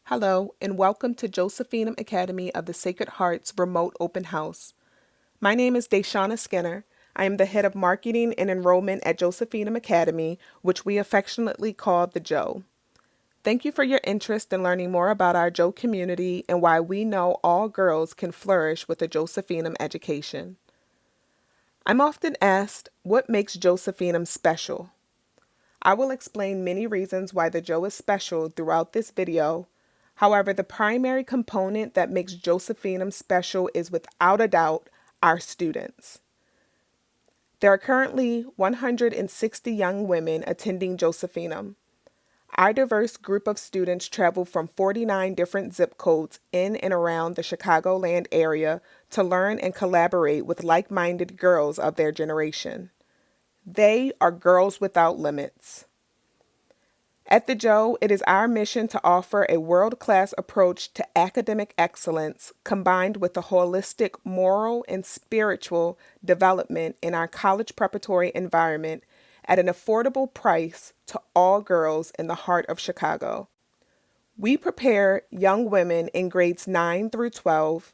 Hello, and welcome to Josephinum Academy of the Sacred Heart's remote open house. My name is Deshauna Skinner. I am the head of marketing and enrollment at Josephinum Academy, which we affectionately call the Joe. Thank you for your interest in learning more about our Joe community and why we know all girls can flourish with a Josephinum education. I'm often asked, what makes Josephinum special? I will explain many reasons why the Joe is special throughout this video. However, the primary component that makes Josephinum special is without a doubt our students. There are currently 160 young women attending Josephinum. Our diverse group of students travel from 49 different zip codes in and around the Chicagoland area to learn and collaborate with like-minded girls of their generation. They are girls without limits. At the Joe, it is our mission to offer a world-class approach to academic excellence combined with a holistic moral and spiritual development in our college preparatory environment at an affordable price to all girls in the heart of Chicago. We prepare young women in grades 9 through 12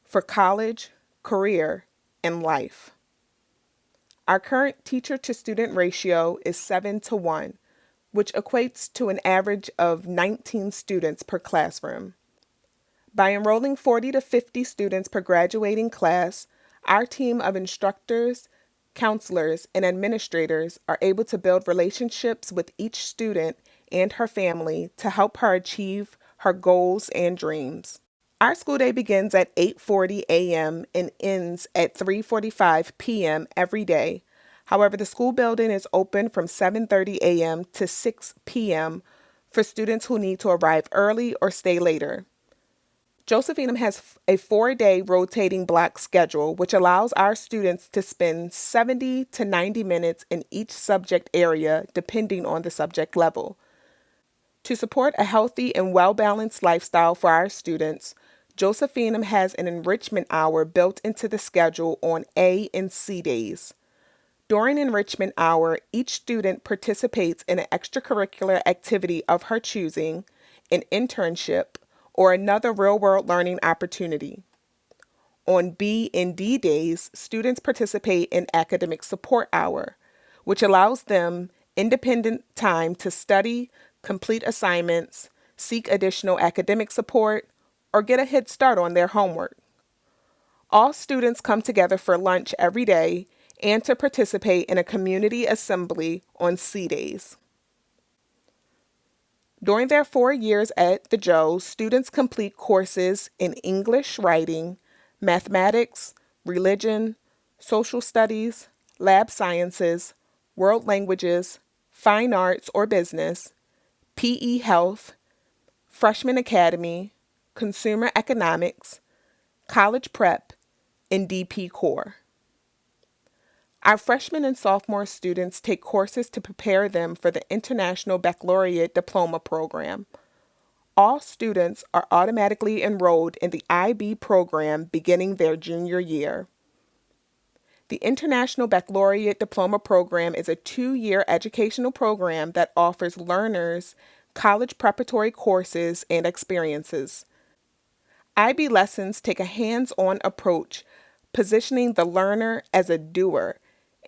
for college, career, and life. Our current teacher-to-student ratio is 7-to-1, which equates to an average of 19 students per classroom. By enrolling 40 to 50 students per graduating class, our team of instructors, counselors, and administrators are able to build relationships with each student and her family to help her achieve her goals and dreams. Our school day begins at 8:40 a.m. and ends at 3:45 p.m. every day. However, the school building is open from 7:30 a.m. to 6 p.m. for students who need to arrive early or stay later. Josephinum has a 4-day rotating block schedule, which allows our students to spend 70 to 90 minutes in each subject area, depending on the subject level. To support a healthy and well-balanced lifestyle for our students, Josephinum has an enrichment hour built into the schedule on A and C days. During enrichment hour, each student participates in an extracurricular activity of her choosing, an internship, or another real-world learning opportunity. On B and D days, students participate in academic support hour, which allows them independent time to study, complete assignments, seek additional academic support, or get a head start on their homework. All students come together for lunch every day and to participate in a community assembly on C days. During their 4 years at the Joe, students complete courses in English writing, mathematics, religion, social studies, lab sciences, world languages, fine arts or business, PE health, freshman academy, consumer economics, college prep, and DP core. Our freshman and sophomore students take courses to prepare them for the International Baccalaureate Diploma Program. All students are automatically enrolled in the IB program beginning their junior year. The International Baccalaureate Diploma Program is a 2-year educational program that offers learners college preparatory courses and experiences. IB lessons take a hands-on approach, positioning the learner as a doer,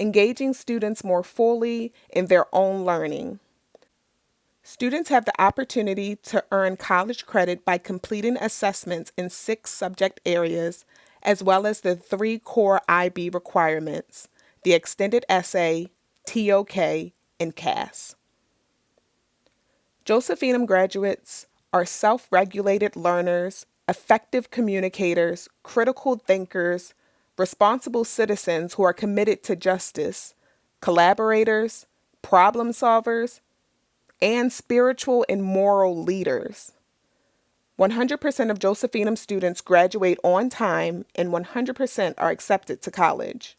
engaging students more fully in their own learning. Students have the opportunity to earn college credit by completing assessments in 6 subject areas, as well as the 3 core IB requirements, the extended essay, TOK, and CAS. Josephinum graduates are self-regulated learners, effective communicators, critical thinkers, responsible citizens who are committed to justice, collaborators, problem solvers, and spiritual and moral leaders. 100% of Josephinum students graduate on time and 100% are accepted to college.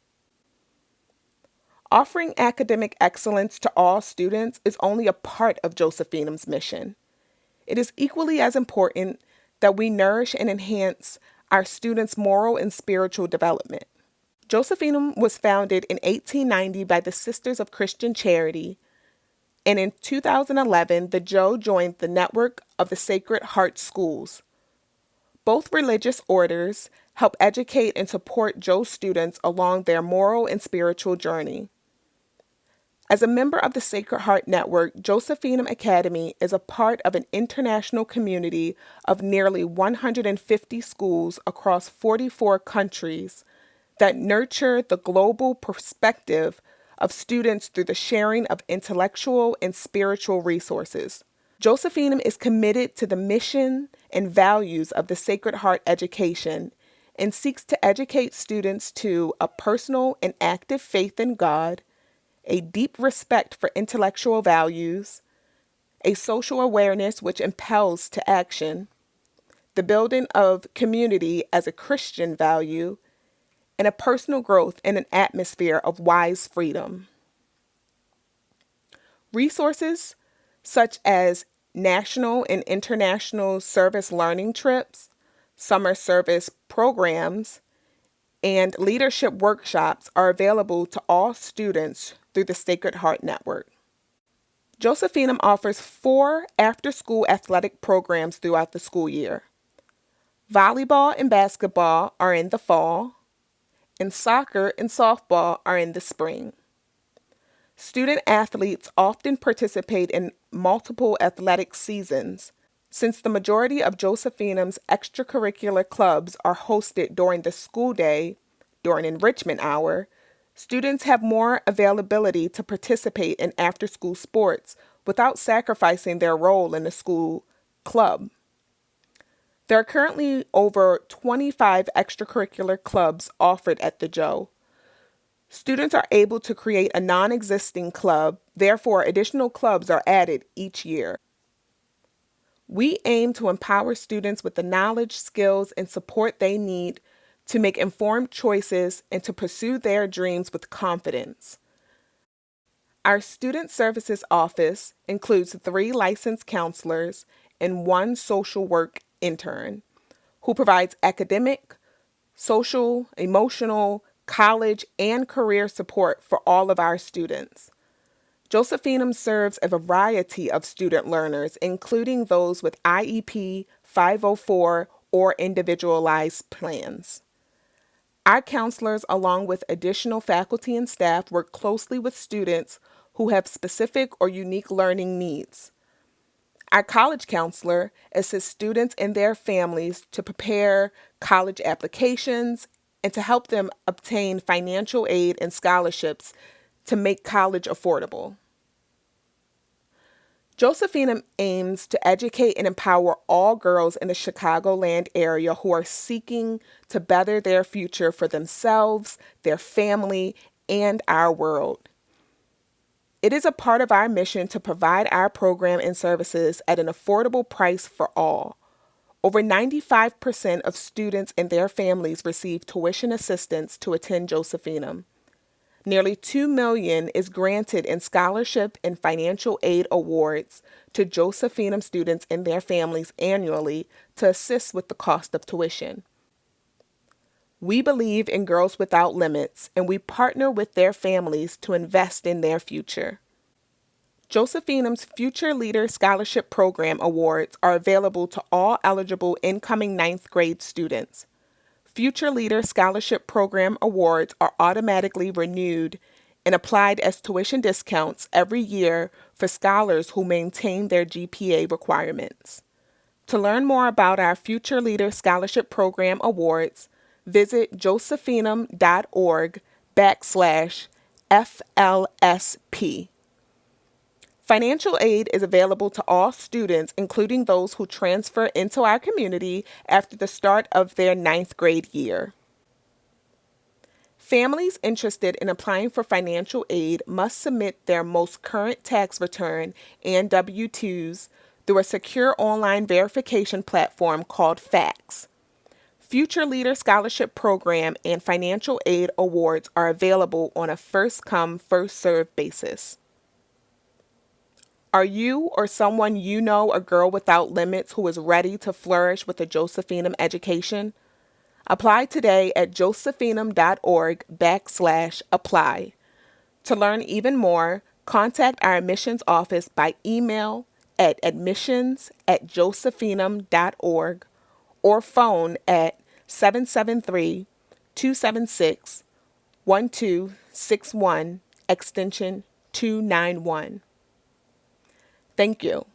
Offering academic excellence to all students is only a part of Josephinum's mission. It is equally as important that we nourish and enhance our students' moral and spiritual development. Josephinum was founded in 1890 by the Sisters of Christian Charity and in 2011, the Joe joined the network of the Sacred Heart Schools. Both religious orders help educate and support Joe students along their moral and spiritual journey. As a member of the Sacred Heart Network, Josephinum Academy is a part of an international community of nearly 150 schools across 44 countries that nurture the global perspective of students through the sharing of intellectual and spiritual resources. Josephinum is committed to the mission and values of the Sacred Heart education and seeks to educate students to a personal and active faith in God, a deep respect for intellectual values, a social awareness which impels to action, the building of community as a Christian value, and a personal growth in an atmosphere of wise freedom. Resources such as national and international service learning trips, summer service programs, and leadership workshops are available to all students through the Sacred Heart Network. Josephinum offers 4 after-school athletic programs throughout the school year. Volleyball and basketball are in the fall, and soccer and softball are in the spring. Student athletes often participate in multiple athletic seasons. Since the majority of Josephinum's extracurricular clubs are hosted during the school day, during enrichment hour, students have more availability to participate in after-school sports without sacrificing their role in the school club. There are currently over 25 extracurricular clubs offered at the Joe. Students are able to create a non-existing club, therefore additional clubs are added each year. We aim to empower students with the knowledge, skills, and support they need to make informed choices and to pursue their dreams with confidence. Our Student Services Office includes 3 licensed counselors and 1 social work intern who provides academic, social, emotional, college, and career support for all of our students. Josephinum serves a variety of student learners, including those with IEP, 504, or individualized plans. Our counselors, along with additional faculty and staff, work closely with students who have specific or unique learning needs. Our college counselor assists students and their families to prepare college applications and to help them obtain financial aid and scholarships to make college affordable. Josephinum aims to educate and empower all girls in the Chicagoland area who are seeking to better their future for themselves, their family, and our world. It is a part of our mission to provide our program and services at an affordable price for all. Over 95% of students and their families receive tuition assistance to attend Josephinum. Nearly $2 million is granted in scholarship and financial aid awards to Josephinum students and their families annually to assist with the cost of tuition. We believe in Girls Without Limits, and we partner with their families to invest in their future. Josephinum's Future Leader Scholarship Program awards are available to all eligible incoming 9th grade students. Future Leader Scholarship Program awards are automatically renewed and applied as tuition discounts every year for scholars who maintain their GPA requirements. To learn more about our Future Leader Scholarship Program awards, visit josephinum.org/FLSP. Financial aid is available to all students, including those who transfer into our community after the start of their 9th grade year. Families interested in applying for financial aid must submit their most current tax return and W-2s through a secure online verification platform called FACS. Future Leader Scholarship Program and financial aid awards are available on a first-come, first-served basis. Are you or someone you know a girl without limits who is ready to flourish with a Josephinum education? Apply today at josephinum.org/apply. To learn even more, Contact our admissions office by email at admissions@josephinum.org or phone at 773-276-1261 extension 291. Thank you.